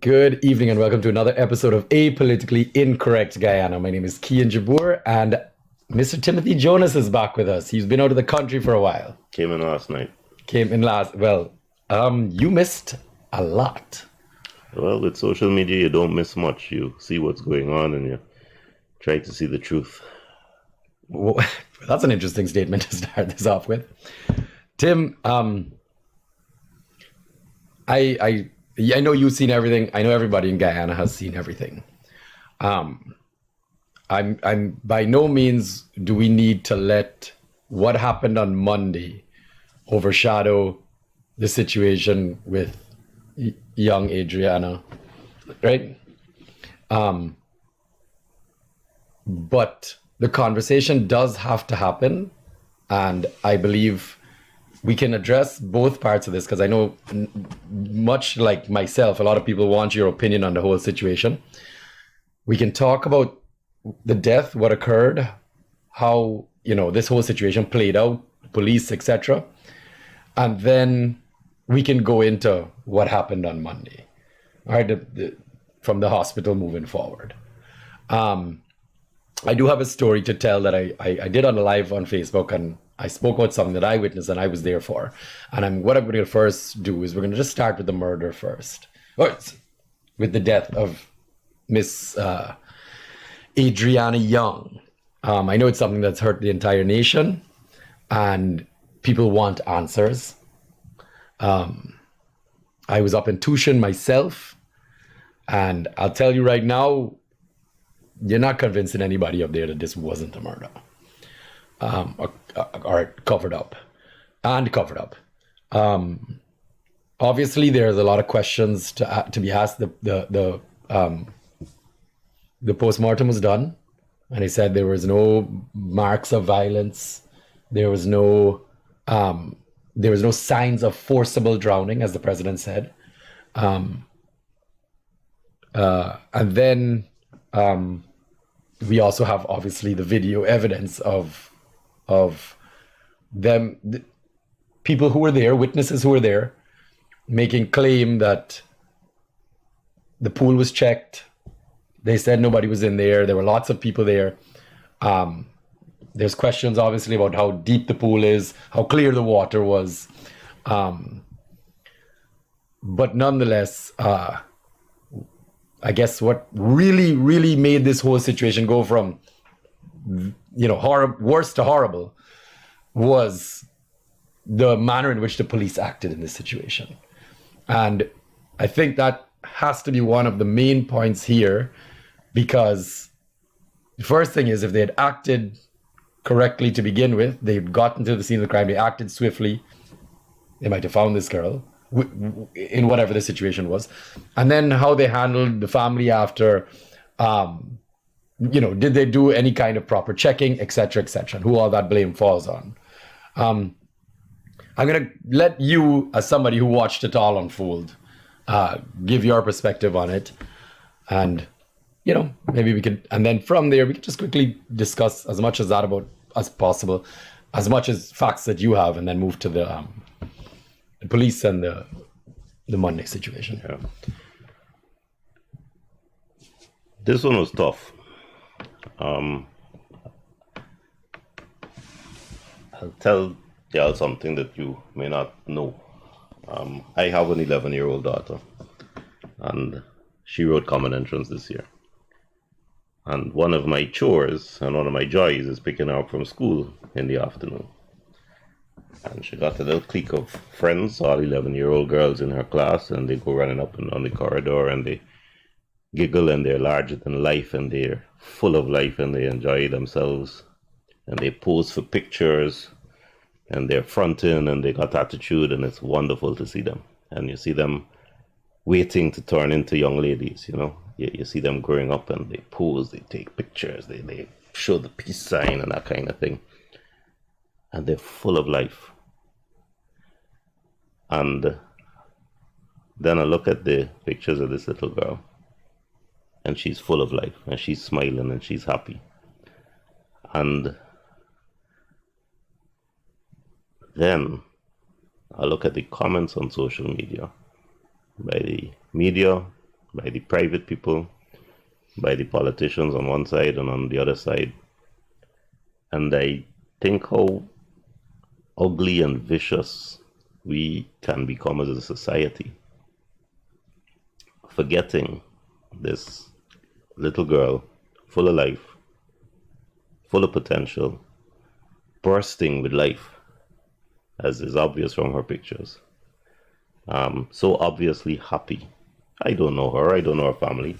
Good evening and welcome to another episode of Apolitically Incorrect Guyana. My name is Kian Jabour and Mr. Timothy Jonas is back with us. He's been out of the country for a while. Came in last night. You missed a lot. Well, with social media, you don't miss much. You see what's going on and you try to see the truth. Well, that's an interesting statement to start this off with. Tim, I know you've seen everything. I know everybody in Guyana has seen everything. I'm by no means do we need to let what happened on Monday overshadow the situation with young Adriana, right? But the conversation does have to happen, and I believe we can address both parts of this because I know, much like myself, a lot of people want your opinion on the whole situation. We can talk about the death, what occurred, how this whole situation played out, police, etc., and then we can go into what happened on Monday, all right, from the hospital moving forward. I do have a story to tell that I did on a live on Facebook, and I spoke about something that I witnessed and I was there for. And what I'm going to first do is we're going to just start with the murder first, or with the death of Miss Adriana Young. I know it's something that's hurt the entire nation, and people want answers. I was up in Tucson myself, and I'll tell you right now, you're not convincing anybody up there that this wasn't a murder. Or covered up. Obviously, there's a lot of questions to be asked. The postmortem was done, and they said there was no marks of violence. There was no signs of forcible drowning, as the president said. And then we also have obviously the video evidence of them, people who were there, witnesses who were there, making claim that the pool was checked. They said nobody was in there. There were lots of people there. There's questions obviously about how deep the pool is, how clear the water was. But nonetheless, I guess what really, really made this whole situation go from, worse to horrible was the manner in which the police acted in this situation. And I think that has to be one of the main points here, because the first thing is, if they had acted correctly to begin with, they'd gotten to the scene of the crime, they acted swiftly, they might have found this girl in whatever the situation was. And then how they handled the family after, did they do any kind of proper checking, etc., and who all that blame falls on. I'm going to let you, as somebody who watched it all unfold, give your perspective on it. And, maybe we could, and then from there, we could just quickly discuss as much as that about as possible, as much as facts that you have, and then move to the police and the Monday situation. Yeah. This one was tough. I'll tell y'all something that you may not know. I have an 11-year-old daughter, and she wrote Common Entrance this year. And one of my chores and one of my joys is picking her up from school in the afternoon. And she got a little clique of friends, all 11-year-old girls in her class, and they go running up and down the corridor, and they giggle, and they're larger than life, and they're full of life, and they enjoy themselves, and they pose for pictures, and they're fronting, and they got attitude, and it's wonderful to see them. And you see them waiting to turn into young ladies, You see them growing up, and they pose, they take pictures, they show the peace sign and that kind of thing. And they're full of life. And then I look at the pictures of this little girl, and she's full of life, and she's smiling, and she's happy. And then I look at the comments on social media by the media by the private people, by the politicians on one side and on the other side. And I think how ugly and vicious we can become as a society, forgetting this little girl full of life, full of potential, bursting with life, as is obvious from her pictures. So obviously happy. I don't know her, I don't know her family,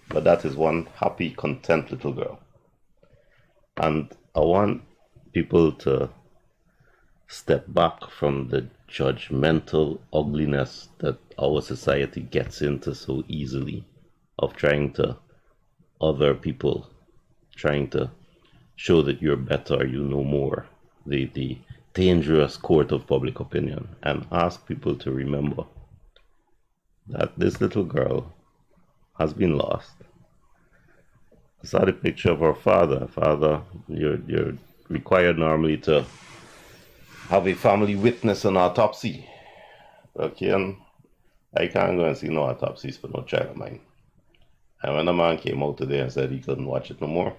but that is one happy, content little girl. And I want people to step back from the judgmental ugliness that our society gets into so easily, of trying to other people, trying to show that you're better, you know more, the dangerous court of public opinion, and ask people to remember that this little girl has been lost. I saw the picture of her father. Father, you're required normally to have a family witness an autopsy. Okay, and I can't go and see no autopsies for no child of mine. And when the man came out today and said he couldn't watch it no more,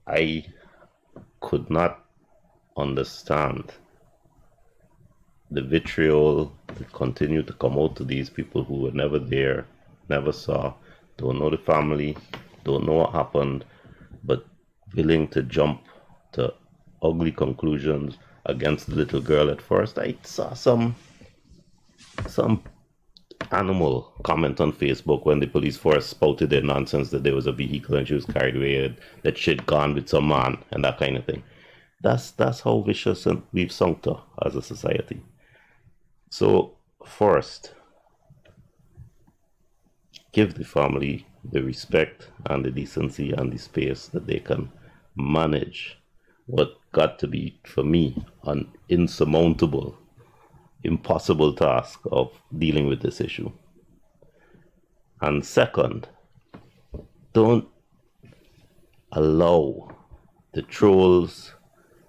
I could not understand the vitriol that continued to come out to these people who were never there, never saw, don't know the family, don't know what happened, but willing to jump to ugly conclusions against the little girl at first. I saw some animal comment on Facebook when the police force spouted their nonsense that there was a vehicle and she was carried away, that she'd gone with some man and that kind of thing. That's how vicious we've sunk to as a society. So first, give the family the respect and the decency and the space that they can manage what got to be, for me, an insurmountable, impossible task of dealing with this issue. And second, don't allow the trolls,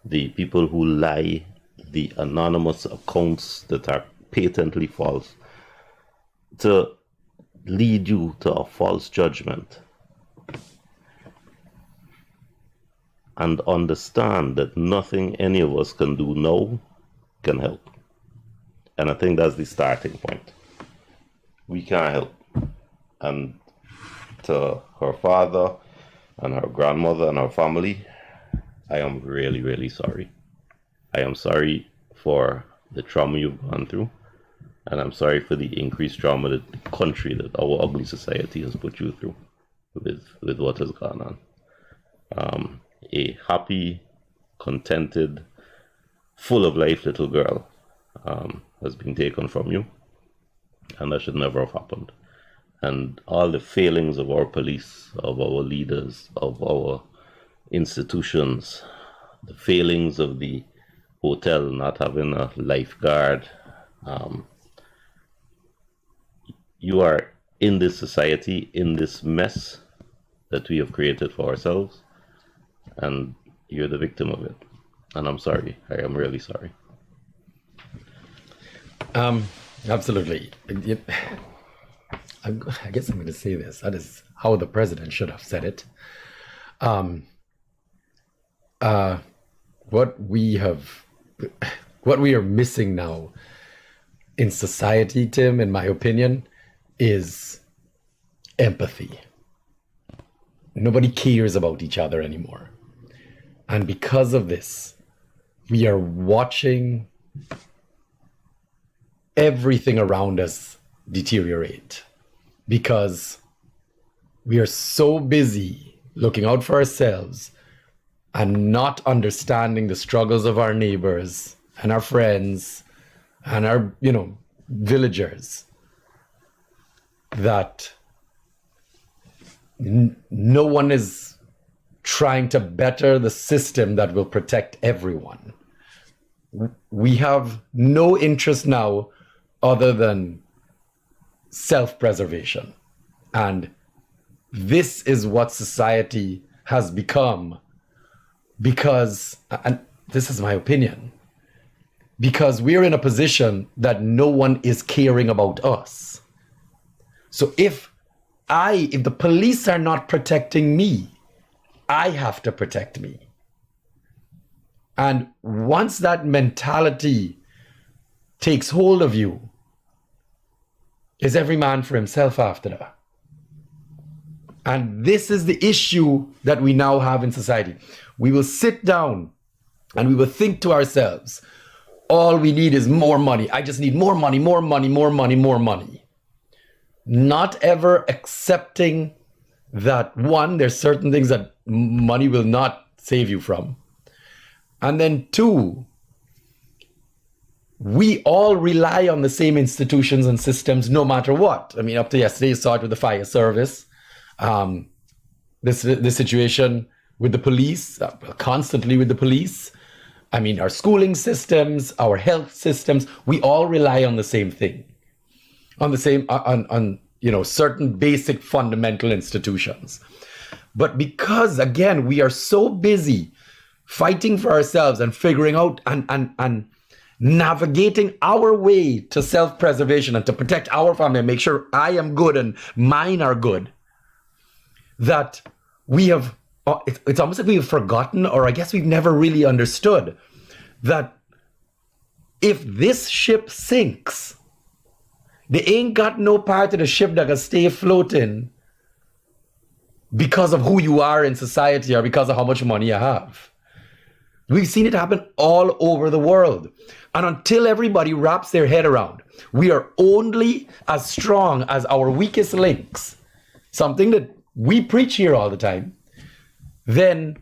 the people who lie, the anonymous accounts that are patently false, to lead you to a false judgment. And understand that nothing any of us can do now can help. And I think that's the starting point. We can't help. And to her father and her grandmother and her family, I am really, really sorry. I am sorry for the trauma you've gone through. And I'm sorry for the increased trauma that the country, that our ugly society has put you through with what has gone on. A happy, contented, full of life little girl has been taken from you, and that should never have happened. And all the failings of our police, of our leaders, of our institutions, the failings of the hotel not having a lifeguard, you are in this society, in this mess that we have created for ourselves, and you're the victim of it. And I'm sorry. I am really sorry. Absolutely. I guess I'm going to say this. That is how the president should have said it. What we are missing now in society, Tim, in my opinion, is empathy. Nobody cares about each other anymore. And because of this, we are watching everything around us deteriorate, because we are so busy looking out for ourselves and not understanding the struggles of our neighbors and our friends and our, villagers, that no one is trying to better the system that will protect everyone. We have no interest now other than self-preservation. And this is what society has become, because, and this is my opinion, because we're in a position that no one is caring about us. So if the police are not protecting me, I have to protect me. And once that mentality takes hold of you, is every man for himself after that. And this is the issue that we now have in society. We will sit down and we will think to ourselves, all we need is more money. I just need more money, more money, more money, more money. Not ever accepting that, one, there's certain things that money will not save you from. And then two, we all rely on the same institutions and systems no matter what. I mean, up to yesterday, you saw it with the fire service. This situation with the police, constantly with the police. I mean, our schooling systems, our health systems, we all rely on the same thing, on certain basic fundamental institutions. But because, again, we are so busy fighting for ourselves and figuring out and navigating our way to self-preservation and to protect our family and make sure I am good and mine are good, that we have, it's almost like we've forgotten, or I guess we've never really understood, that if this ship sinks, they ain't got no part of the ship that can stay floating because of who you are in society or because of how much money you have. We've seen it happen all over the world. And until everybody wraps their head around, we are only as strong as our weakest links, something that we preach here all the time, then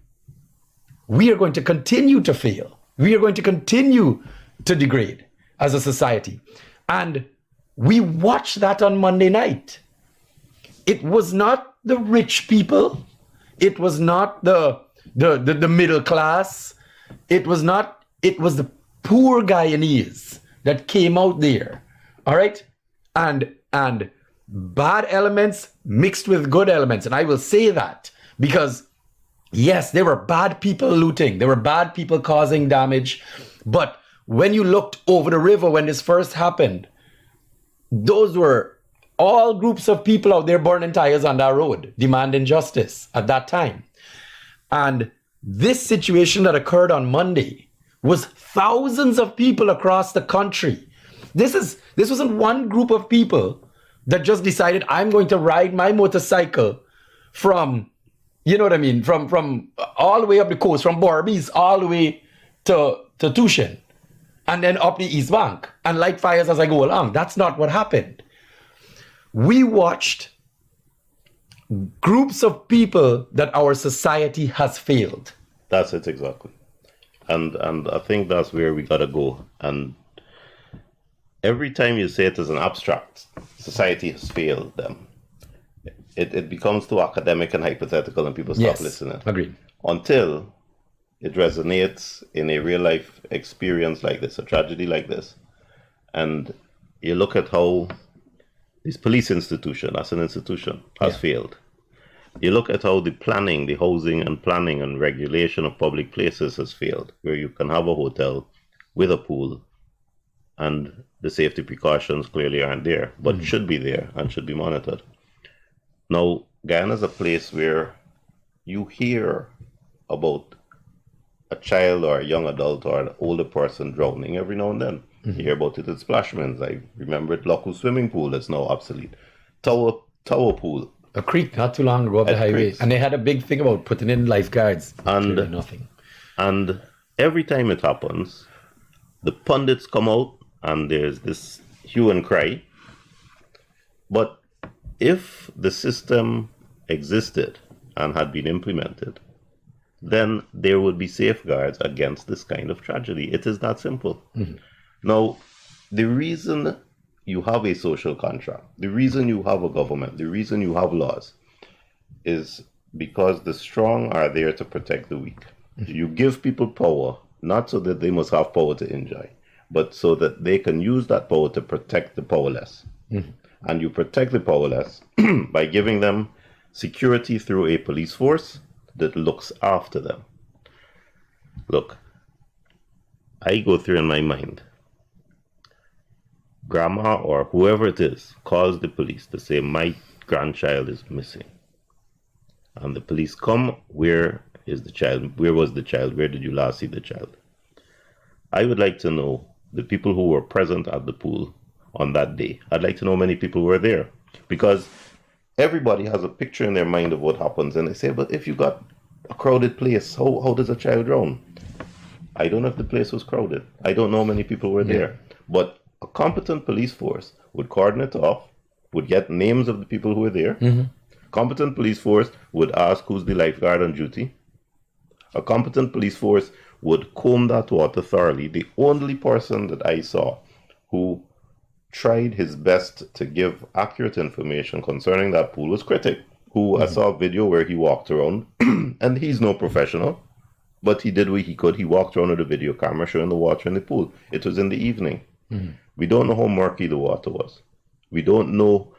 we are going to continue to fail. We are going to continue to degrade as a society. And we watched that on Monday night. It was not the rich people. It was not the middle class. It was the poor Guyanese that came out there. All right? And bad elements mixed with good elements. And I will say that because, yes, there were bad people looting. There were bad people causing damage. But when you looked over the river when this first happened, those were all groups of people out there burning tires on that road, demanding justice at that time. And this situation that occurred on Monday was thousands of people across the country. This wasn't one group of people that just decided, I'm going to ride my motorcycle from, you know what I mean, from all the way up the coast, from Barbies all the way to Tushin, and then up the East Bank and light fires as I go along. That's not what happened. We watched groups of people that our society has failed. That's it, exactly. And I think that's where we gotta go. And every time you say it as an abstract, society has failed them, it becomes too academic and hypothetical and people stop listening. Agreed. Until it resonates in a real life experience like this, a tragedy like this. And you look at how this police institution, as an institution, has failed. You look at how the planning, the housing and planning and regulation of public places has failed, where you can have a hotel with a pool and the safety precautions clearly aren't there, but should be there and should be monitored. Now, Guyana is a place where you hear about a child or a young adult or an older person drowning every now and then. You hear about it at splashmans. I remember at Loku swimming pool that's now obsolete. Tower pool. A creek not too long ago up the highway. Creeks. And they had a big thing about putting in lifeguards. And clearly nothing. And every time it happens, the pundits come out and there's this hue and cry. But if the system existed and had been implemented, then there would be safeguards against this kind of tragedy. It is that simple. Now, the reason you have a social contract, the reason you have a government, the reason you have laws is because the strong are there to protect the weak. You give people power, not so that they must have power to enjoy, but so that they can use that power to protect the powerless. And you protect the powerless by giving them security through a police force that looks after them. Look, I go through in my mind, grandma or whoever it is calls the police to say my grandchild is missing, and the police come, where is the child? Where was the child? Where did you last see the child? I would like to know the people who were present at the pool on that day. I'd like to know how many people were there, because everybody has a picture in their mind of what happens, and they say, but if you got a crowded place, how does a child drown? I don't know if the place was crowded. I don't know how many people were there. But a competent police force would coordinate off, would get names of the people who were there. Competent police force would ask who's the lifeguard on duty. A competent police force would comb that water thoroughly. The only person that I saw who tried his best to give accurate information concerning that pool was Critic, who I saw a video where he walked around, and he's no professional, but he did what he could. He walked around with a video camera showing the water in the pool. It was in the evening. We don't know how murky the water was. We don't know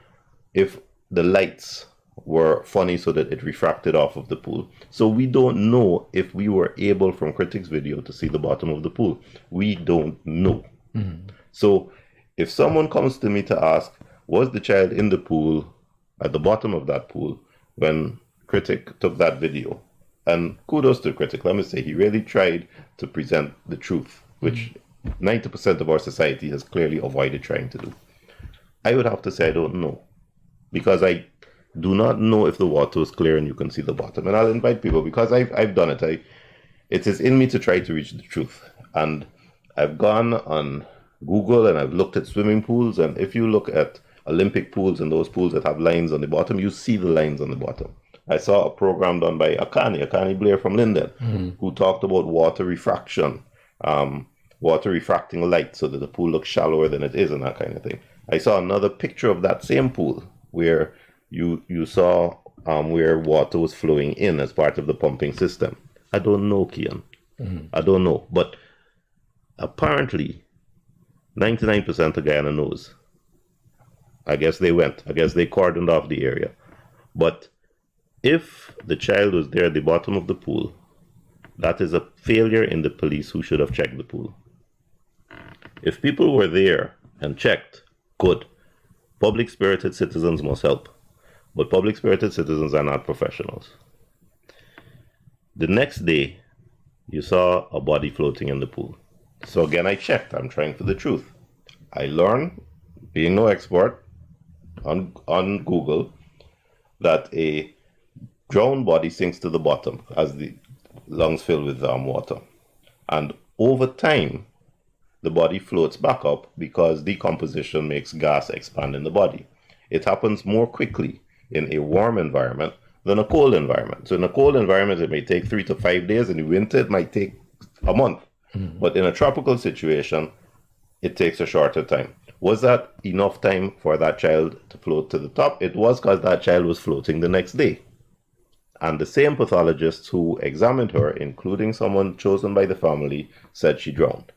if the lights were funny so that it refracted off of the pool. So we don't know if we were able from Critic's video to see the bottom of the pool. We don't know. So if someone comes to me to ask, was the child in the pool, at the bottom of that pool, when Critic took that video? And kudos to Critic. Let me say, he really tried to present the truth, which 90% of our society has clearly avoided trying to do. I would have to say I don't know, because I do not know if the water is clear and you can see the bottom. And I'll invite people, because I've done it. It is in me to try to reach the truth. And I've gone on Google and I've looked at swimming pools. And if you look at Olympic pools and those pools that have lines on the bottom, you see the lines on the bottom. I saw a program done by Akani Blair from Linden, who talked about water refraction, water refracting light so that the pool looks shallower than it is and that kind of thing. I saw another picture of that same pool where you saw where water was flowing in as part of the pumping system. I don't know, Kian. I don't know. But apparently, 99% of Guyana knows. I guess they went. I guess they cordoned off the area. But if the child was there at the bottom of the pool, that is a failure in the police who should have checked the pool. If people were there and checked, good. Public-spirited citizens must help. But public-spirited citizens are not professionals. The next day, you saw a body floating in the pool. So again, I checked. I'm trying for the truth. I learned, being no expert, on Google, that a drowned body sinks to the bottom as the lungs fill with water. And over time, the body floats back up because decomposition makes gas expand in the body. It happens more quickly in a warm environment than a cold environment. So in a cold environment, it may take 3 to 5 days. In the winter, it might take a month. But in a tropical situation, it takes a shorter time. Was that enough time for that child to float to the top? It was, because that child was floating the next day. And the same pathologists who examined her, including someone chosen by the family, said she drowned.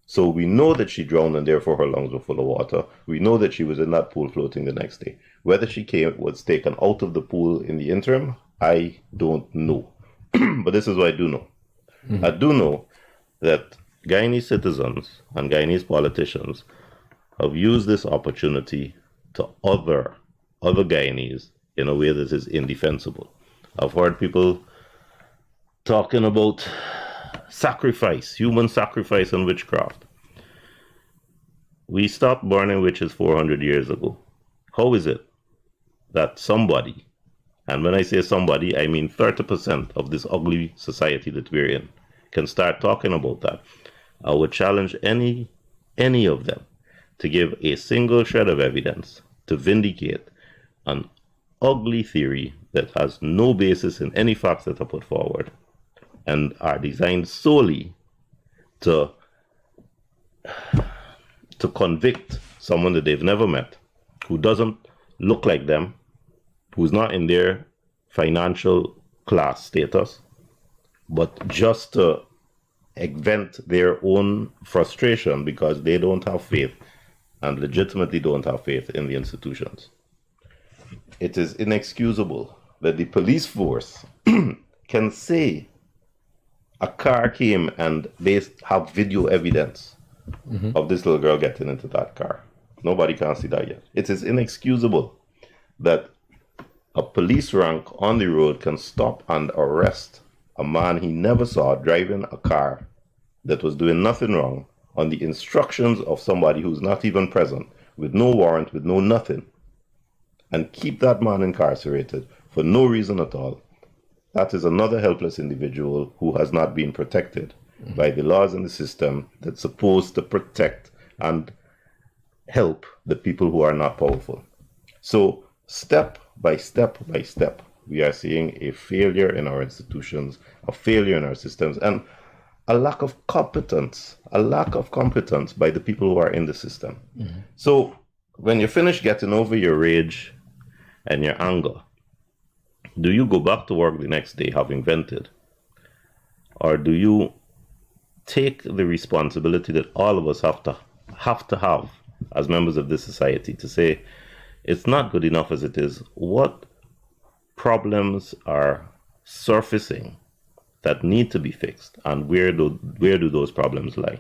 So we know that she drowned and therefore her lungs were full of water. We know that she was in that pool floating the next day. Whether she was taken out of the pool in the interim, I don't know. But this is what I do know. I do know that Guyanese citizens and Guyanese politicians have used this opportunity to other Guyanese in a way that is indefensible. I've heard people talking about sacrifice, human sacrifice and witchcraft. We stopped burning witches 400 years ago. How is it that somebody, and when I say somebody, I mean 30% of this ugly society that we're in, can start talking about that? I would challenge any of them to give a single shred of evidence to vindicate an ugly theory that has no basis in any facts that are put forward and are designed solely to convict someone that they've never met, who doesn't look like them, who's not in their financial class status, but just to vent their own frustration because they don't have faith and legitimately don't have faith in the institutions. It is inexcusable that the police force can say a car came and they have video evidence of this little girl getting into that car. Nobody can see that yet. It is inexcusable that a police rank on the road can stop and arrest a man he never saw driving a car that was doing nothing wrong on the instructions of somebody who's not even present, with no warrant, with no nothing, and keep that man incarcerated for no reason at all. That is another helpless individual who has not been protected by the laws in the system that's supposed to protect and help the people who are not powerful. So step by step by step, we are seeing a failure in our institutions, a failure in our systems, and a lack of competence by the people who are in the system. So when you finish getting over your rage and your anger, do you go back to work the next day having vented? Or do you take the responsibility that all of us have to as members of this society to say, it's not good enough as it is. What problems are surfacing that need to be fixed, and where do those problems lie?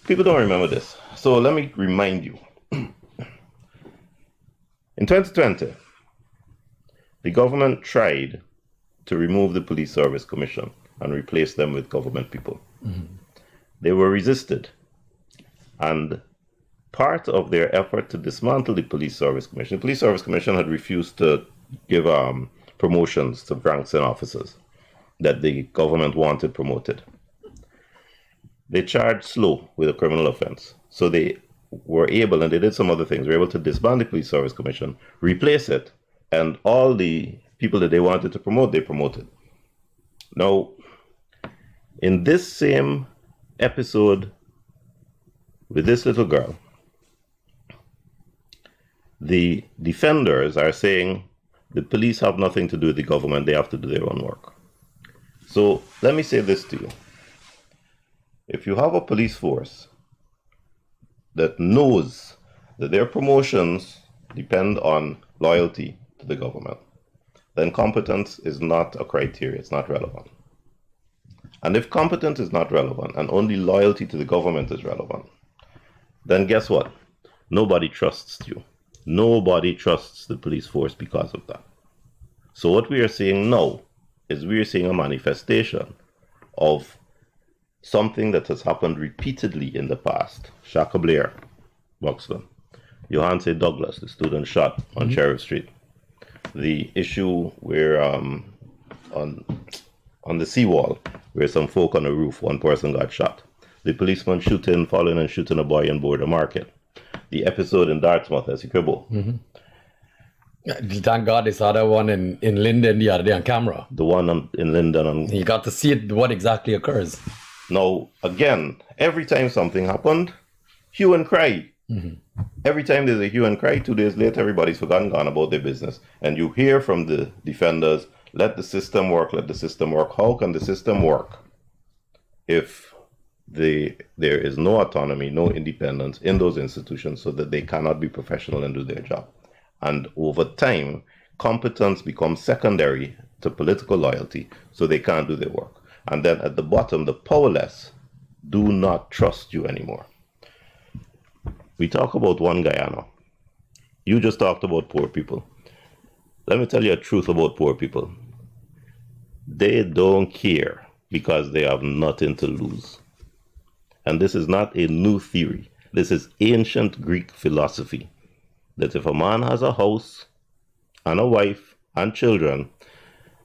People don't remember this, so let me remind you. In 2020, the government tried to remove the Police Service Commission and replace them with government people. They were resisted, and part of their effort to dismantle the Police Service Commission, the Police Service Commission had refused to give promotions to ranks and officers that the government wanted promoted. They charged slow with a criminal offense. So they were able, and they did some other things, were able to disband the Police Service Commission, replace it, and all the people that they wanted to promote, they promoted. Now, in this same episode with this little girl, the defenders are saying the police have nothing to do with the government, they have to do their own work. So let me say this to you. If you have a police force that knows that their promotions depend on loyalty to the government, then competence is not a criteria, it's not relevant. And if competence is not relevant and only loyalty to the government is relevant, then guess what? Nobody trusts you. Nobody trusts the police force because of that. So what we are seeing now is we are seeing a manifestation of something that has happened repeatedly in the past. Shaka Blair, Buxton. Johann C. Douglas, the student shot on Sheriff Street. The issue where on the seawall, where some folk on the roof, one person got shot. The policeman following and shooting a boy on board a market. The episode in Dartmouth, as Kibo. Thank God they saw that one in Linden the other day on camera. The one in Linden. You got to see what exactly occurs. Now, again, every time something happened, hue and cry. Every time there's a hue and cry, 2 days later, everybody's forgotten, gone about their business. And you hear from the defenders, let the system work, let the system work. How can the system work if there is no autonomy, no independence in those institutions so that they cannot be professional and do their job? And over time, competence becomes secondary to political loyalty, so they can't do their work. And then at the bottom, the powerless do not trust you anymore. We talk about one Guyana. You just talked about poor people. Let me tell you a truth about poor people. They don't care because they have nothing to lose. And this is not a new theory. This is ancient Greek philosophy. That if a man has a house and a wife and children,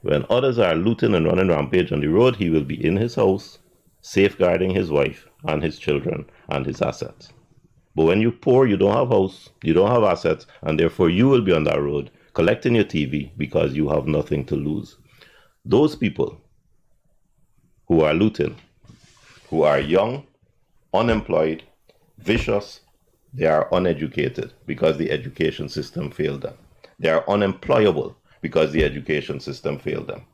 when others are looting and running rampage on the road, he will be in his house, safeguarding his wife and his children and his assets. But when you're poor, you don't have house, you don't have assets, and therefore you will be on that road collecting your TV because you have nothing to lose. Those people who are looting, who are young, unemployed, vicious, they are uneducated because the education system failed them. They are unemployable because the education system failed them.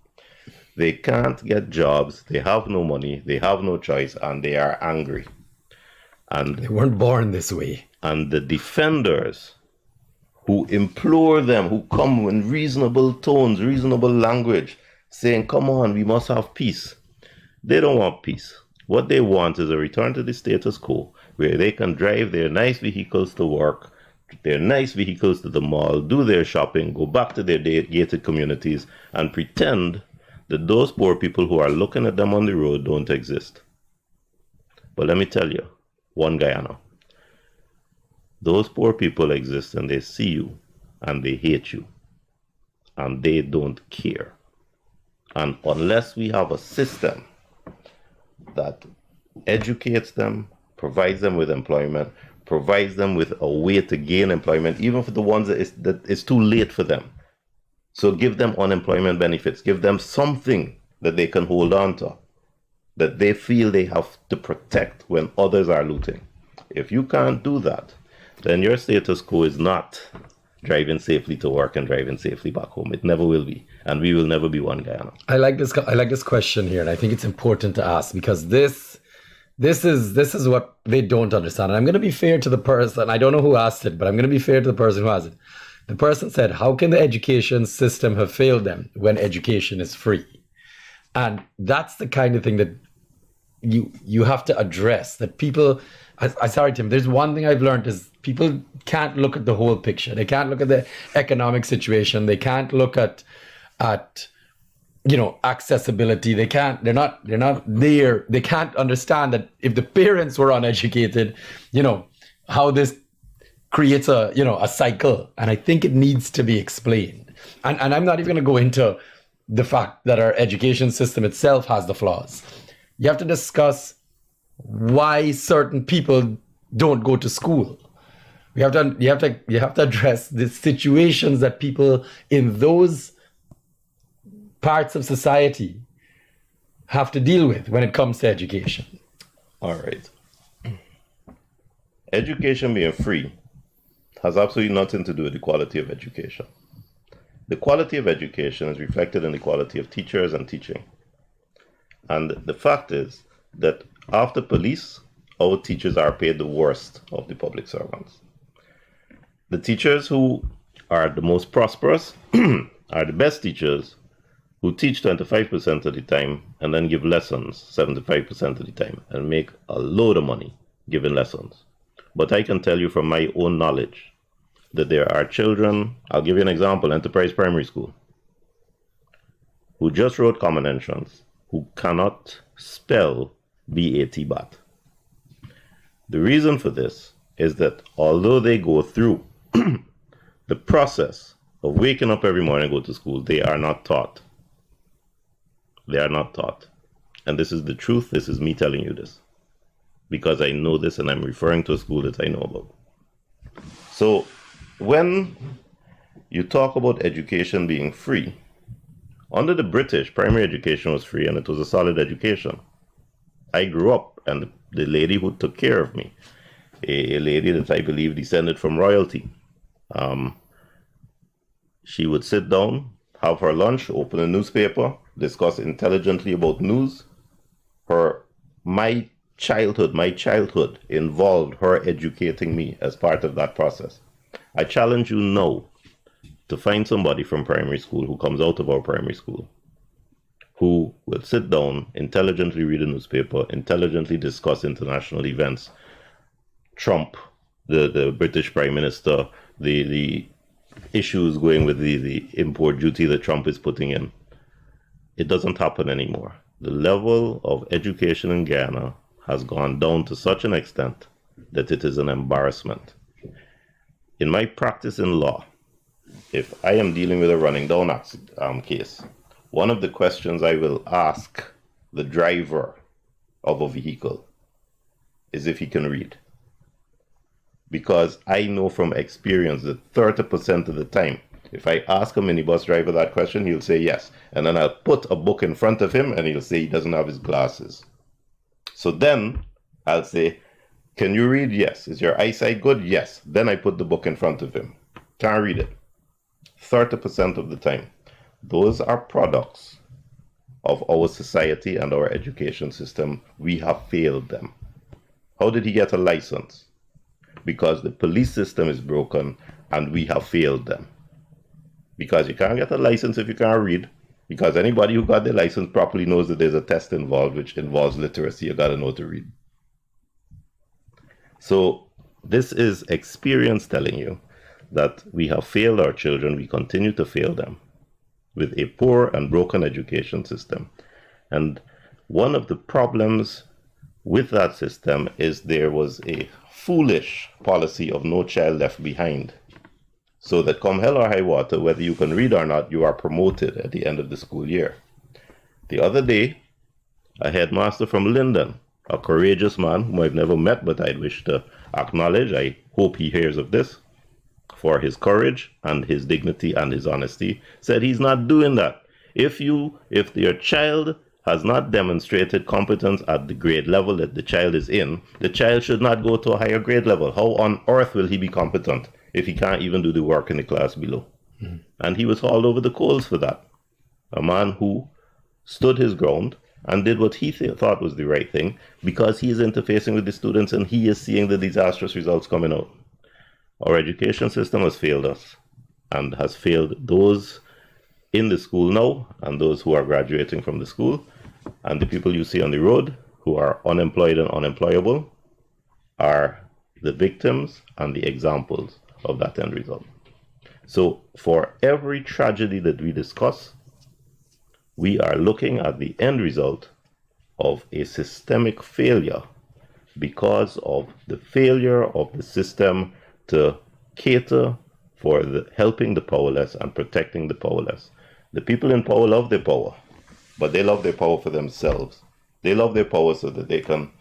They can't get jobs, they have no money, they have no choice, and they are angry. And they weren't born this way. And the defenders who implore them, who come in reasonable tones, reasonable language, saying, come on, we must have peace. They don't want peace. What they want is a return to the status quo. where they can drive their nice vehicles to work, their nice vehicles to the mall, do their shopping, go back to their gated communities, and pretend that those poor people who are looking at them on the road don't exist. But let me tell you, one Guyana, those poor people exist and they see you and they hate you and they don't care. And unless we have a system that educates them, provides them with employment, provides them with a way to gain employment, even for the ones that it's too late for them. So give them unemployment benefits, give them something that they can hold on to, that they feel they have to protect when others are looting. If you can't do that, then your status quo is not driving safely to work and driving safely back home. It never will be. And we will never be one Guyana. I like this question here, and I think it's important to ask, because this is what they don't understand. And I'm going to be fair to the person. I don't know who asked it, but I'm going to be fair to the person who asked it. The person said, how can the education system have failed them when education is free? And that's the kind of thing that you have to address, that people, sorry, Tim, there's one thing I've learned is people can't look at the whole picture. They can't look at the economic situation. They can't look at accessibility. They're not there. They can't understand that if the parents were uneducated, how this creates a cycle. And I think it needs to be explained. And I'm not even going to go into the fact that our education system itself has the flaws. You have to discuss why certain people don't go to school. You have to address the situations that people in those parts of society have to deal with when it comes to education. All right. Education being free has absolutely nothing to do with the quality of education. The quality of education is reflected in the quality of teachers and teaching. And the fact is that after police, our teachers are paid the worst of the public servants. The teachers who are the most prosperous are the best teachers, who teach 25% of the time and then give lessons 75% of the time and make a load of money giving lessons. But I can tell you from my own knowledge that there are children, I'll give you an example, Enterprise Primary School, who just wrote common entrance, who cannot spell BAT. The reason for this is that although they go through the process of waking up every morning and go to school, they are not taught. They are not taught. And this is the truth. This is me telling you this, because I know this and I'm referring to a school that I know about. So when you talk about education being free, under the British, primary education was free and it was a solid education. I grew up, and the lady who took care of me, a lady that I believe descended from royalty, she would sit down, have her lunch, open a newspaper, discuss intelligently about news. My childhood involved her educating me as part of that process. I challenge you now to find somebody from primary school who comes out of our primary school who will sit down, intelligently read a newspaper, intelligently discuss international events, Trump, the British Prime Minister, the issues going with the import duty that Trump is putting in. It doesn't happen anymore. The level of education in Guyana has gone down to such an extent that it is an embarrassment. In my practice in law, if I am dealing with a running down case, one of the questions I will ask the driver of a vehicle is if he can read. Because I know from experience that 30% of the time, if I ask a minibus driver that question, he'll say yes. And then I'll put a book in front of him and he'll say he doesn't have his glasses. So then I'll say, can you read? Yes. Is your eyesight good? Yes. Then I put the book in front of him. Can't read it. 30% of the time. Those are products of our society and our education system. We have failed them. How did he get a license? Because the police system is broken and we have failed them. Because you can't get a license if you can't read. Because anybody who got their license properly knows that there's a test involved, which involves literacy. You got to know to read. So this is experience telling you that we have failed our children, we continue to fail them with a poor and broken education system. And one of the problems with that system is there was a foolish policy of no child left behind. So that come hell or high water, whether you can read or not, you are promoted at the end of the school year. The other day, a headmaster from Linden, a courageous man whom I've never met, but I'd wish to acknowledge, I hope he hears of this, for his courage and his dignity and his honesty, said he's not doing that. If your child has not demonstrated competence at the grade level that the child is in, the child should not go to a higher grade level. How on earth will he be competent if he can't even do the work in the class below? Mm-hmm. And he was hauled over the coals for that. A man who stood his ground and did what he thought was the right thing, because he is interfacing with the students and he is seeing the disastrous results coming out. Our education system has failed us and has failed those in the school now and those who are graduating from the school. And the people you see on the road who are unemployed and unemployable are the victims and the examples of that end result. So for every tragedy that we discuss, we are looking at the end result of a systemic failure because of the failure of the system to cater for helping the powerless and protecting the powerless. The people in power love their power, but they love their power for themselves. They love their power so that they can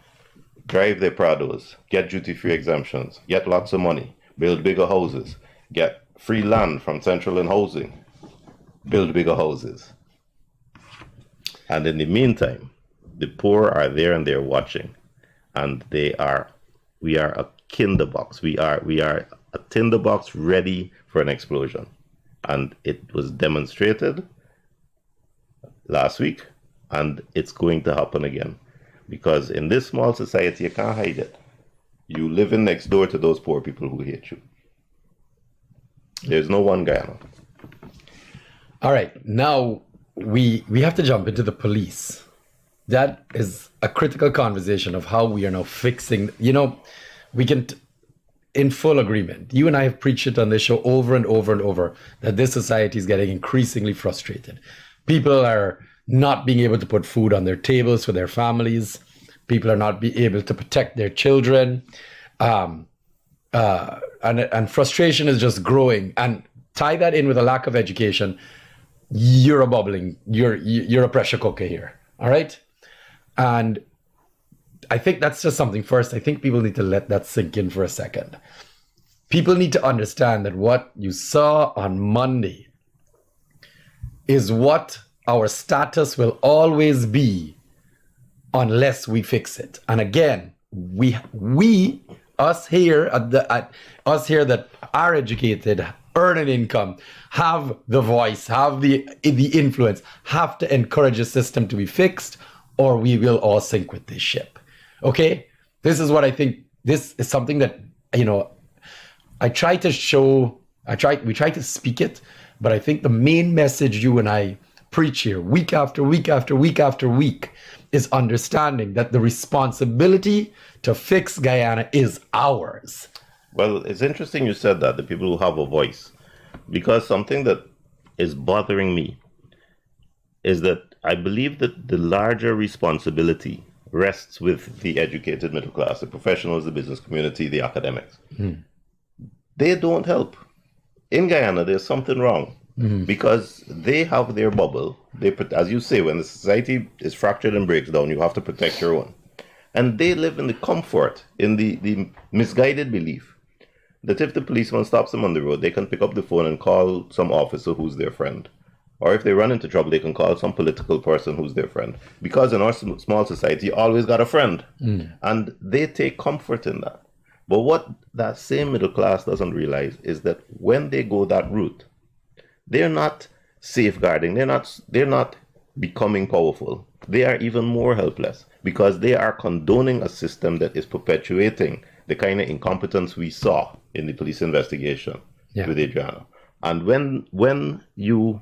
drive their Prados, get duty-free exemptions, get lots of money, build bigger houses, get free land from Central and Housing, build bigger houses. And in the meantime, the poor are there and they're watching. And we are a tinderbox. We are a tinderbox ready for an explosion. And it was demonstrated last week, and it's going to happen again. Because in this small society, you can't hide it. You live in next door to those poor people who hate you. There's no one Guyana. All right, now we have to jump into the police. That is a critical conversation of how we are now fixing. We can, in full agreement, you and I have preached it on this show over and over and over, that this society is getting increasingly frustrated. People are not being able to put food on their tables for their families. People are not being able to protect their children. And frustration is just growing. And tie that in with a lack of education, you're a pressure cooker here. All right? And I think that's just something. First, I think people need to let that sink in for a second. People need to understand that what you saw on Monday is what our status will always be unless we fix it. And again, us here that are educated, earn an income, have the voice, have the influence, have to encourage a system to be fixed, or we will all sink with this ship. Okay? This is what I think. This is something that, we try to speak it, but I think the main message you and I preach here week after week after week after week is understanding that the responsibility to fix Guyana is ours. Well, it's interesting you said that, the people who have a voice, because something that is bothering me is that I believe that the larger responsibility rests with the educated middle class, the professionals, the business community, the academics. They don't help. In Guyana, there's something wrong because they have their bubble. As you say, when the society is fractured and breaks down, you have to protect your own. And they live in the comfort, in the misguided belief that if the policeman stops them on the road, they can pick up the phone and call some officer who's their friend. Or if they run into trouble, they can call some political person who's their friend. Because in our small society, you always got a friend. And they take comfort in that. But what that same middle class doesn't realize is that when they go that route, they're not safeguarding, they're not becoming powerful. They are even more helpless because they are condoning a system that is perpetuating the kind of incompetence we saw in the police investigation with Adriana. And when you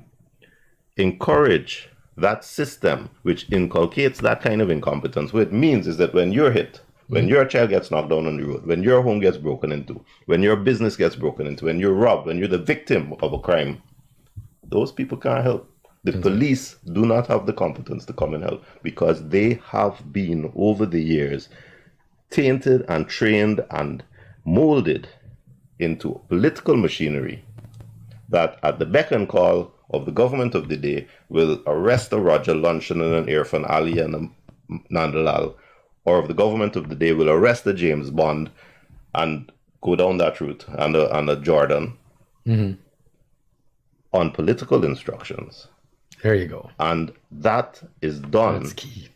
encourage that system which inculcates that kind of incompetence, what it means is that when you're hit, When your child gets knocked down on the road, when your home gets broken into, when your business gets broken into, when you're robbed, when you're the victim of a crime, those people can't help. The police do not have the competence to come and help because they have been, over the years, tainted and trained and molded into political machinery that, at the beck and call of the government of the day, will arrest a Roger Luncheon and an Irfan Ali and a Nandalal, or if the government of the day will arrest a James Bond and go down that route and a Jordan on political instructions. There you go. And that is done That's key.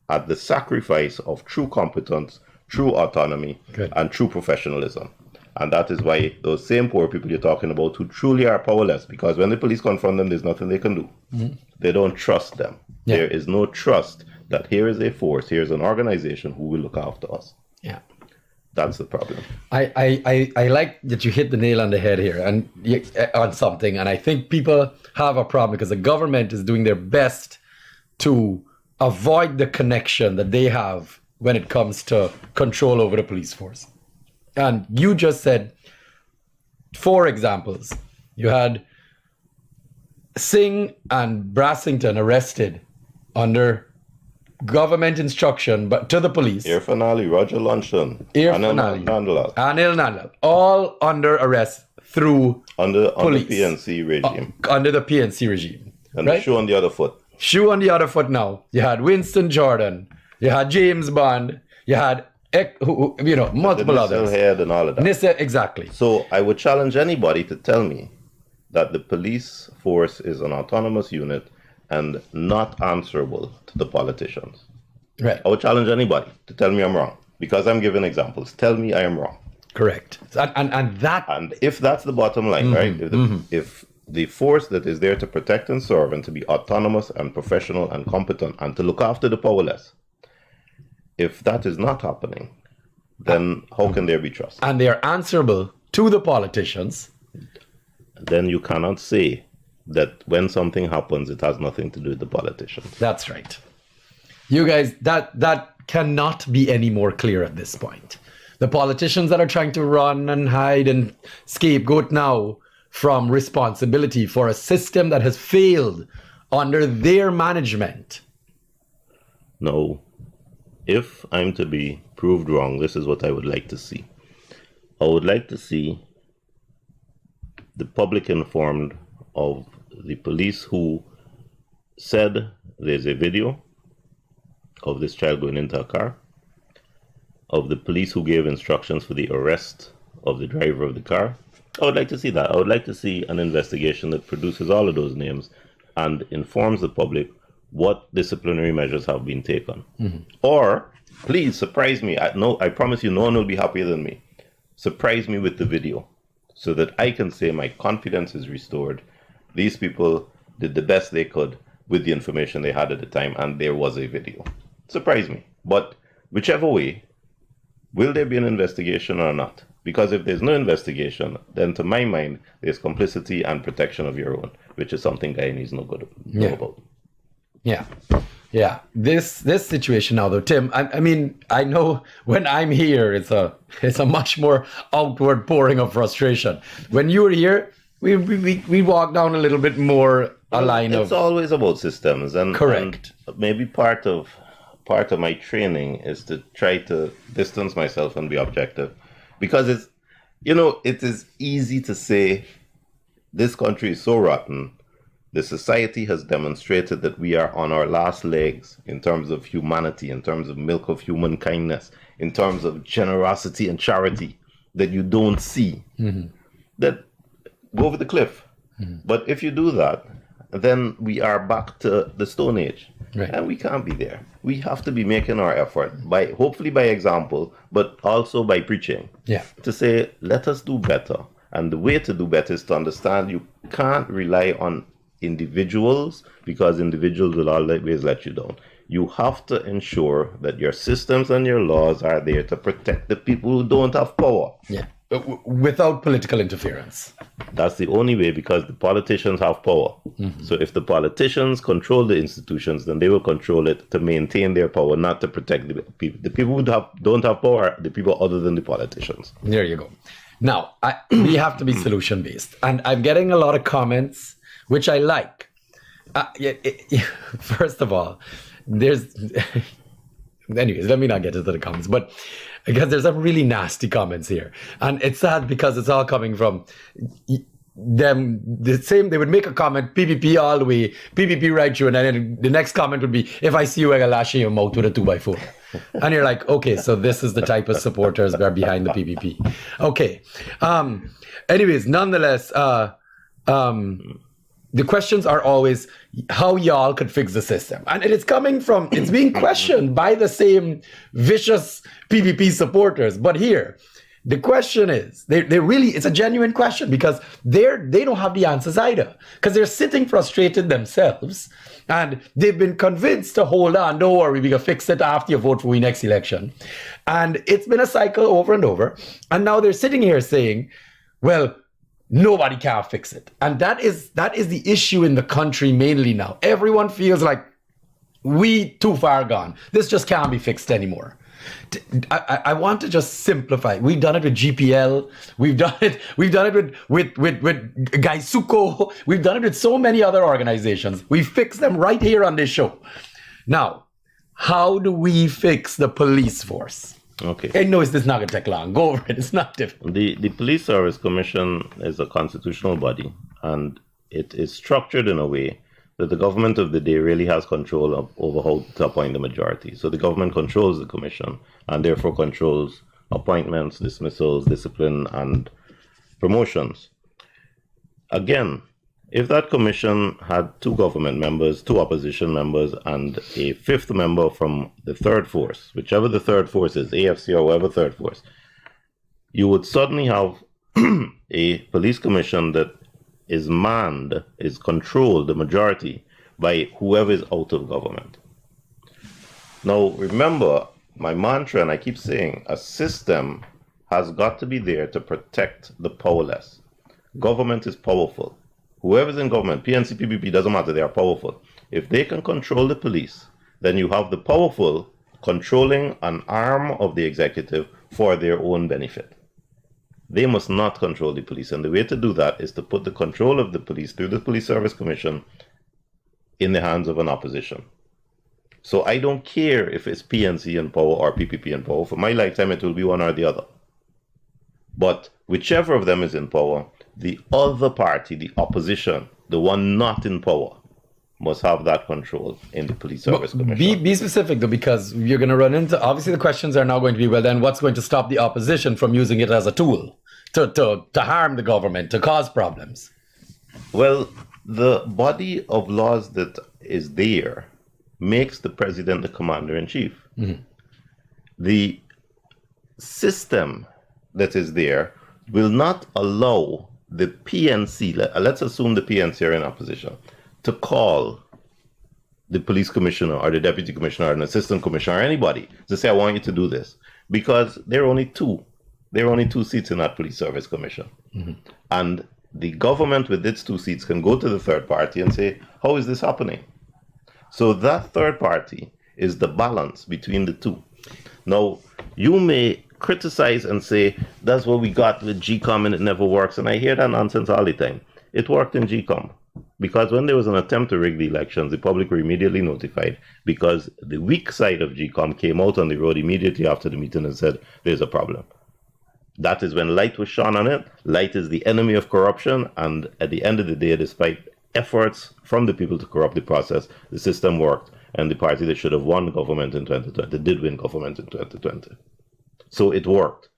at the sacrifice of true competence, true autonomy, and true professionalism. And that is why those same poor people you're talking about who truly are powerless, because when the police confront them, there's nothing they can do. They don't trust them. Yeah. There is no trust that here is a force, here is an organization who will look after us. Yeah. That's the problem. I like that you hit the nail on the head here and on something. And I think people have a problem because the government is doing their best to avoid the connection that they have when it comes to control over the police force. And you just said 4 examples. You had Singh and Brassington arrested under government instruction, but to the police. Irfan Ali, Roger Luncheon, Irfan Ali, Nandalal, Anil Nandalal, all under arrest through under police. PNC regime. Under the PNC regime. And the shoe on the other foot. Shoe on the other foot now. You had Winston Jordan. You had James Bond. You had, multiple others. Head and all of that. Nissa, exactly. So I would challenge anybody to tell me that the police force is an autonomous unit and not answerable to the politicians. Right. I would challenge anybody to tell me I'm wrong because I'm giving examples. Tell me I am wrong. Correct. And that. And if that's the bottom line, right? If the force that is there to protect and serve and to be autonomous and professional and competent and to look after the powerless, if that is not happening, then how can there be trust? And they are answerable to the politicians. Then you cannot say that when something happens, it has nothing to do with the politicians. That's right. You guys, that cannot be any more clear at this point. The politicians that are trying to run and hide and scapegoat now from responsibility for a system that has failed under their management. No. If I'm to be proved wrong, this is what I would like to see. I would like to see the public informed of the police who said there's a video of this child going into a car, of the police who gave instructions for the arrest of the driver of the car. I would like to see that. I would like to see an investigation that produces all of those names and informs the public what disciplinary measures have been taken. Or, please surprise me. I promise you, no one will be happier than me. Surprise me with the video so that I can say my confidence is restored. These people did the best they could with the information they had at the time, and there was a video. Surprise me. But whichever way, will there be an investigation or not? Because if there's no investigation, then to my mind, there's complicity and protection of your own, which is something Guyanese know about. Yeah. This situation now, though, Tim. I mean, I know when I'm here, it's a much more outward pouring of frustration. When you were here, we walk down a little bit more a line of. It's always about systems, and correct. And maybe part of my training is to try to distance myself and be objective, because it is easy to say this country is so rotten. The society has demonstrated that we are on our last legs in terms of humanity, in terms of milk of human kindness, in terms of generosity and charity that you don't see. That go over the cliff. But if you do that, then we are back to the Stone Age. Right. And we can't be there. We have to be making our effort, hopefully by example, but also by preaching. Yeah. To say, let us do better. And the way to do better is to understand you can't rely on individuals, because individuals will always let you down. You have to ensure that your systems and your laws are there to protect the people who don't have power. Yeah. without political interference. That's the only way, because the politicians have power. So if the politicians control the institutions, then they will control it to maintain their power, not to protect the people. The people who don't have power are the people other than the politicians. There you go. Now, we have to be solution-based. And I'm getting a lot of comments, which I like. First of all, there's... Anyways, let me not get into the comments, but because there's some really nasty comments here. And it's sad because it's all coming from them. They would make a comment, PPP all the way, PPP right through, and then the next comment would be, if I see you, I can lash in your mouth with a 2x4. And you're like, okay, so this is the type of supporters that are behind the PPP. Okay. Anyways, nonetheless, the questions are always how y'all could fix the system. And it's being questioned by the same vicious PPP supporters. But here, the question is, it's a genuine question, because they don't have the answers either, because they're sitting frustrated themselves and they've been convinced to hold on, don't worry, we can fix it after you vote for the next election. And it's been a cycle over and over. And now they're sitting here saying, well, nobody can fix it. And that is the issue in the country mainly now. Everyone feels like we too far gone. This just can't be fixed anymore. I want to just simplify. We've done it with GPL. We've done it with Gaisuko. We've done it with so many other organizations. We fix them right here on this show. Now, how do we fix the police force? Okay. I know this is not going to take long. Go over it. It's not difficult. The Police Service Commission is a constitutional body, and it is structured in a way that the government of the day really has control over how to appoint the majority. So the government controls the commission, and therefore controls appointments, dismissals, discipline, and promotions. Again, if that commission had 2 government members, 2 opposition members, and a 5th member from the third force, whichever the third force is, AFC or whatever third force, you would suddenly have a police commission that is manned, is controlled, the majority, by whoever is out of government. Now, remember, my mantra, and I keep saying, a system has got to be there to protect the powerless. Government is powerful. Whoever's in government, PNC, PPP, doesn't matter, they are powerful. If they can control the police, then you have the powerful controlling an arm of the executive for their own benefit. They must not control the police. And the way to do that is to put the control of the police through the Police Service Commission in the hands of an opposition. So I don't care if it's PNC in power or PPP in power. For my lifetime, it will be one or the other. But whichever of them is in power, the other party, the opposition, the one not in power, must have that control in the Police Service Commission. Be specific, though, because you're going to run into, obviously the questions are now going to be, well, then what's going to stop the opposition from using it as a tool to harm the government, to cause problems? Well, the body of laws that is there makes the president the commander-in-chief. Mm-hmm. The system that is there will not allow the PNC, let's assume the PNC are in opposition, to call the police commissioner or the deputy commissioner or an assistant commissioner or anybody to say, I want you to do this. Because there are only 2. There are only 2 seats in that police service commission. Mm-hmm. And the government with its 2 seats can go to the third party and say, how is this happening? So that third party is the balance between the 2. Now, you may criticize and say, that's what we got with GCOM and it never works. And I hear that nonsense all the time. It worked in GCOM. Because when there was an attempt to rig the elections, the public were immediately notified, because the weak side of GCOM came out on the road immediately after the meeting and said, there's a problem. That is when light was shone on it. Light is the enemy of corruption. And at the end of the day, despite efforts from the people to corrupt the process, the system worked. And the party that should have won government in 2020 did win government in 2020. So it worked.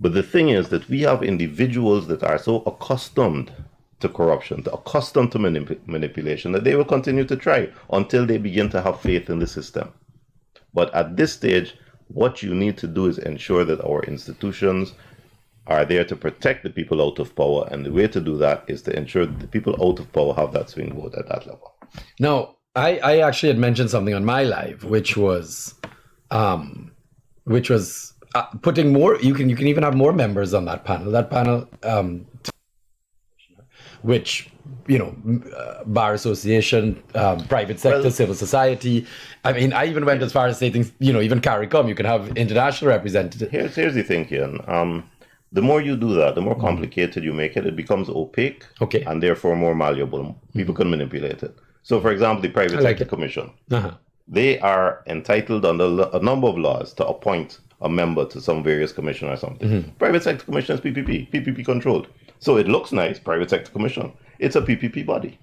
But the thing is that we have individuals that are so accustomed to corruption, accustomed to manipulation, that they will continue to try until they begin to have faith in the system. But at this stage, what you need to do is ensure that our institutions are there to protect the people out of power. And the way to do that is to ensure that the people out of power have that swing vote at that level. Now, I actually had mentioned something on my live, which was putting more, you can even have more members on that panel. That panel, which, bar association, private sector, Well, civil society. I mean, I even went as far as saying, even CARICOM, you can have international representatives. here's the thing, Kian. The more you do that, the more complicated you make it, it becomes opaque, Okay. and therefore more malleable. People can manipulate it. So, for example, the Private like Sector it. Commission, Uh-huh. they are entitled under a number of laws to appoint a member to some various commission or something. Private Sector Commission is PPP controlled. So it looks nice, Private Sector Commission. It's a PPP body.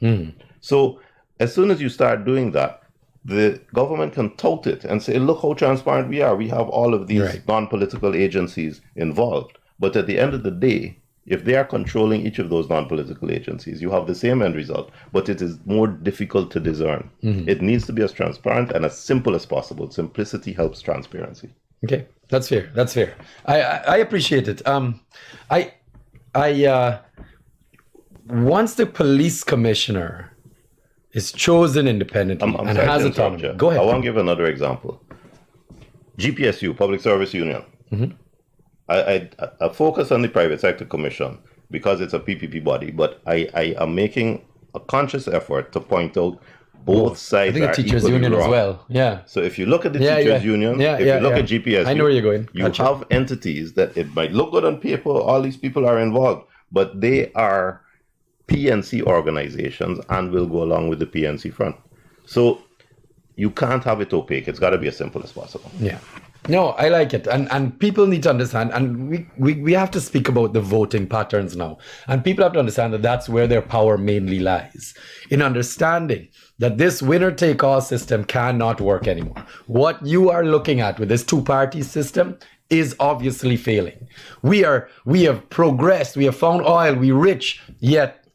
So as soon as you start doing that, the government can tout it and say, look how transparent we are. We have all of these Right. non-political agencies involved. But at the end of the day, if they are controlling each of those non-political agencies, you have the same end result, but it is more difficult to discern. It needs to be as transparent and as simple as possible. Simplicity helps transparency. Okay, that's fair. That's fair. I appreciate it. Once the police commissioner is chosen independently I'm and sorry has to interrupt autonomy, you. go ahead. I want to give another example. GPSU, Public Service Union. I focus on the Private Sector Commission because it's a PPP body, but I am making a conscious effort to point out both I sides think are the teachers equally union wrong. as well. Yeah. So if you look at the Yeah, teachers yeah. union, Yeah, if yeah, you look yeah. at GPSU, I know where you're going. You Gotcha. have entities that it might look good on paper, all these people are involved, but they are PNC organizations and will go along with the PNC front. So you can't have it opaque. It's got to be as simple as possible. Yeah. No, I like it. And people need to understand, and we have to speak about the voting patterns now. And people have to understand that that's where their power mainly lies. In understanding that this winner-take-all system cannot work anymore. What you are looking at with this two-party system is obviously failing. We have progressed, we have found oil, we're rich, yet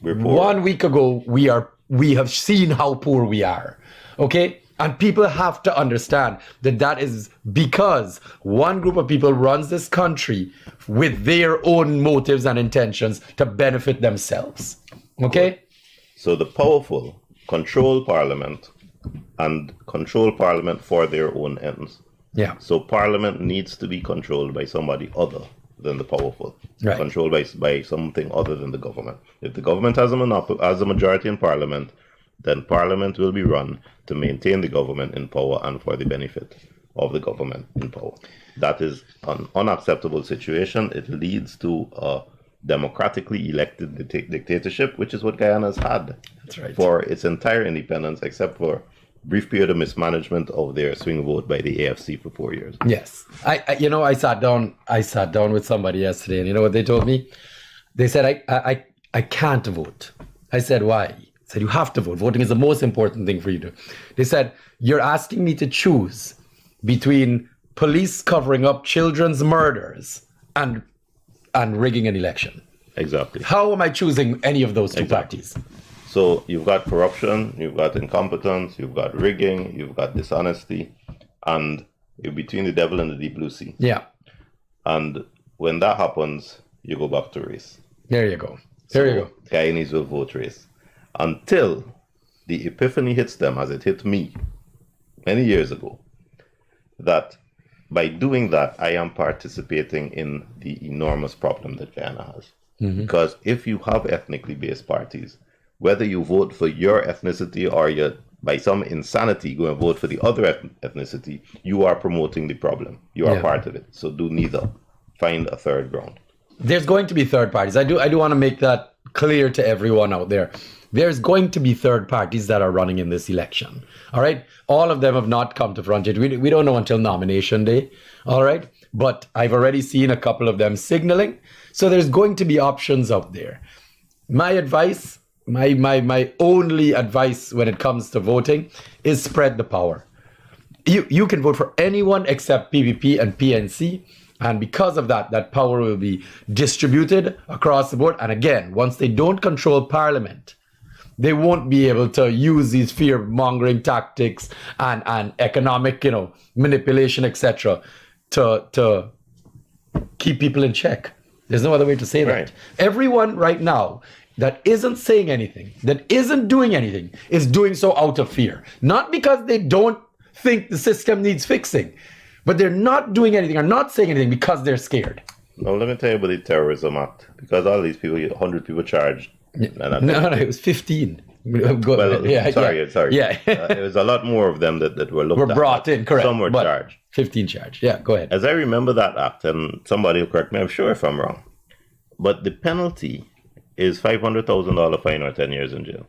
We're poor. 1 week ago we have seen how poor we are. Okay? And people have to understand that is because one group of people runs this country with their own motives and intentions to benefit themselves. Okay? So the powerful control parliament and control parliament for their own ends. Yeah. So parliament needs to be controlled by somebody other than the powerful, Right. controlled by something other than the government. If the government has a majority in parliament, then parliament will be run to maintain the government in power and for the benefit of the government in power. That is an unacceptable situation. It leads to a democratically elected dictatorship, which is what Guyana has had. That's right. For its entire independence, except for a brief period of mismanagement of their swing vote by the AFC for 4 years. Yes. I sat down with somebody yesterday, and you know what they told me? They said, I can't vote. I said, why? I said, you have to vote. Voting is the most important thing for you to. They said, you're asking me to choose between police covering up children's murders and rigging an election. Exactly. How am I choosing any of those two parties? So you've got corruption, you've got incompetence, you've got rigging, you've got dishonesty, and you're between the devil and the deep blue sea. Yeah. And when that happens, you go back to race. There you go. There you go. Guyanese will vote race. Until the epiphany hits them, as it hit me many years ago, that by doing that, I am participating in the enormous problem that Guyana has. Because if you have ethnically based parties, whether you vote for your ethnicity or you, by some insanity, go and vote for the other ethnicity, you are promoting the problem. You are part of it. So do neither. Find a third ground. There's going to be third parties. I do want to make that clear to everyone out there. There's going to be third parties that are running in this election. All right. All of them have not come to front yet. We don't know until nomination day. All right. But I've already seen a couple of them signaling. So there's going to be options out there. My advice, my only advice when it comes to voting is spread the power. You can vote for anyone except PPP and PNC. And because of that, that power will be distributed across the board. And again, once they don't control parliament, they won't be able to use these fear-mongering tactics and economic, manipulation, etc., to keep people in check. There's no other way to say that. Right. Everyone right now that isn't saying anything, that isn't doing anything, is doing so out of fear. Not because they don't think the system needs fixing, but they're not doing anything or not saying anything because they're scared. Now, let me tell you about the terrorism act. Because all these people, 100 people charged. No, it was 15. Well, sorry. Yeah. It was a lot more of them that were looked at. Brought in, correct. Some were charged. 15 charged. Yeah, go ahead. As I remember that act, and somebody will correct me, I'm sure if I'm wrong, but the penalty is $500,000 fine or 10 years in jail.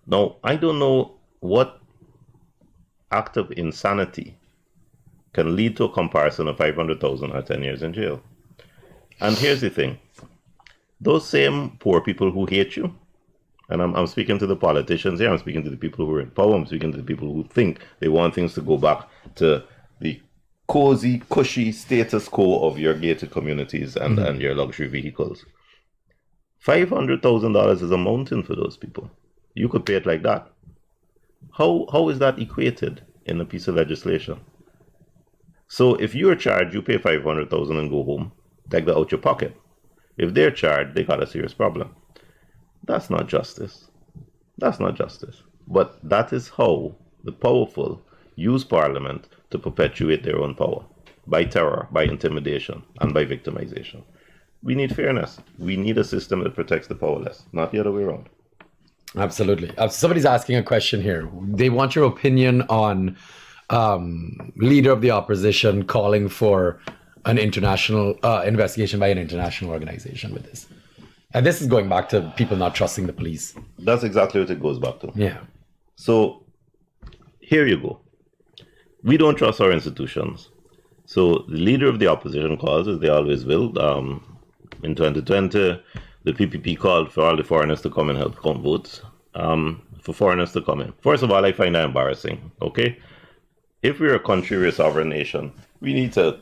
Now, I don't know what act of insanity can lead to a comparison of 500,000 or 10 years in jail. And here's the thing. Those same poor people who hate you, and I'm speaking to the politicians here, I'm speaking to the people who are in power, I'm speaking to the people who think they want things to go back to the cozy, cushy status quo of your gated communities and your luxury vehicles. $500,000 is a mountain for those people. You could pay it like that. How is that equated in a piece of legislation? So if you're charged, you pay $500,000 and go home, take that out your pocket. If they're charged, they got a serious problem. That's not justice. That's not justice. But that is how the powerful use Parliament to perpetuate their own power, by terror, by intimidation, and by victimization. We need fairness. We need a system that protects the powerless, not the other way around. Absolutely. Somebody's asking a question here. They want your opinion on leader of the opposition calling for an international investigation by an international organization with this. And this is going back to people not trusting the police. That's exactly what it goes back to. Yeah. So here you go. We don't trust our institutions. So the leader of the opposition calls, as they always will. In 2020, the PPP called for all the foreigners to come and help count votes. For foreigners to come in. First of all, I find that embarrassing. Okay, if we're a country, we're a sovereign nation, we need to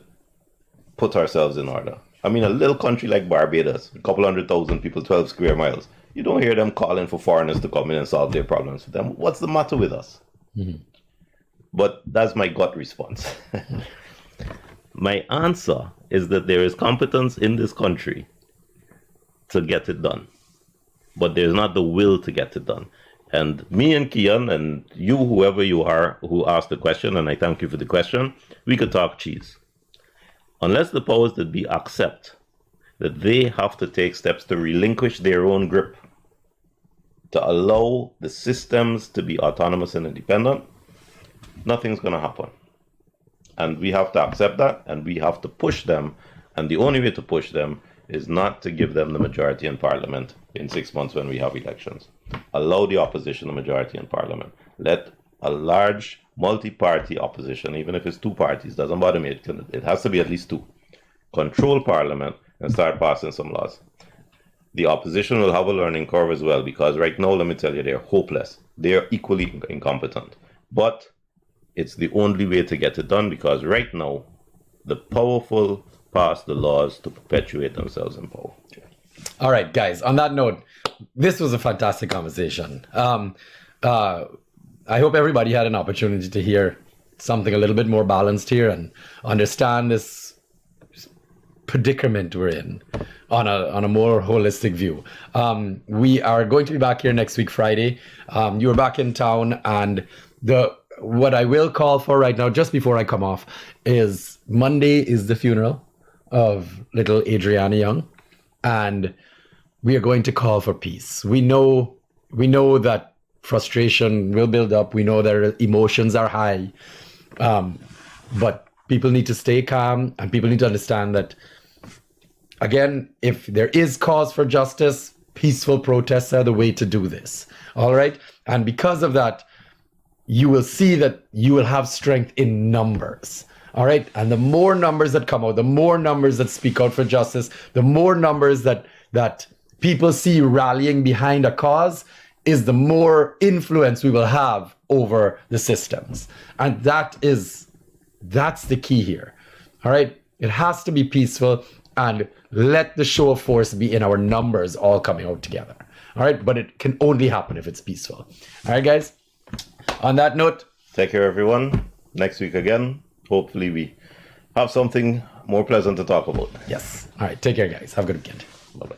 put ourselves in order. I mean, a little country like Barbados, a couple 100,000 people, 12 square miles. You don't hear them calling for foreigners to come in and solve their problems for them. What's the matter with us? But that's my gut response. My answer is that there is competence in this country to get it done. But there's not the will to get it done. And me and Kian and you, whoever you are who asked the question, and I thank you for the question, we could talk cheese. Unless the powers that be accept that they have to take steps to relinquish their own grip, to allow the systems to be autonomous and independent, nothing's going to happen. And we have to accept that, and we have to push them. And the only way to push them is not to give them the majority in Parliament in 6 months when we have elections. Allow the opposition the majority in Parliament. Let a large multi-party opposition, even if it's two parties, doesn't bother me, it has to be at least two, control Parliament and start passing some laws. The opposition will have a learning curve as well, because right now, let me tell you, they're hopeless. They're equally incompetent. But it's the only way to get it done, because right now, the powerful pass the laws to perpetuate themselves in power. All right, guys, on that note, this was a fantastic conversation. I hope everybody had an opportunity to hear something a little bit more balanced here and understand this predicament we're in on a more holistic view. We are going to be back here next week, Friday. You are back in town, and what I will call for right now, just before I come off, is Monday is the funeral of little Adriana Young, and we are going to call for peace. We know that frustration will build up. We know their emotions are high, but people need to stay calm, and people need to understand that, again, if there is cause for justice, peaceful protests are the way to do this. All right? And because of that, you will see that you will have strength in numbers. All right? And the more numbers that come out, the more numbers that speak out for justice, the more numbers that people see rallying behind a cause, is the more influence we will have over the systems. And that's the key here. All right? It has to be peaceful, and let the show of force be in our numbers all coming out together. All right? But it can only happen if it's peaceful. All right, guys? On that note, take care, everyone. Next week again, hopefully we have something more pleasant to talk about. Yes. All right. Take care, guys. Have a good weekend. Bye-bye.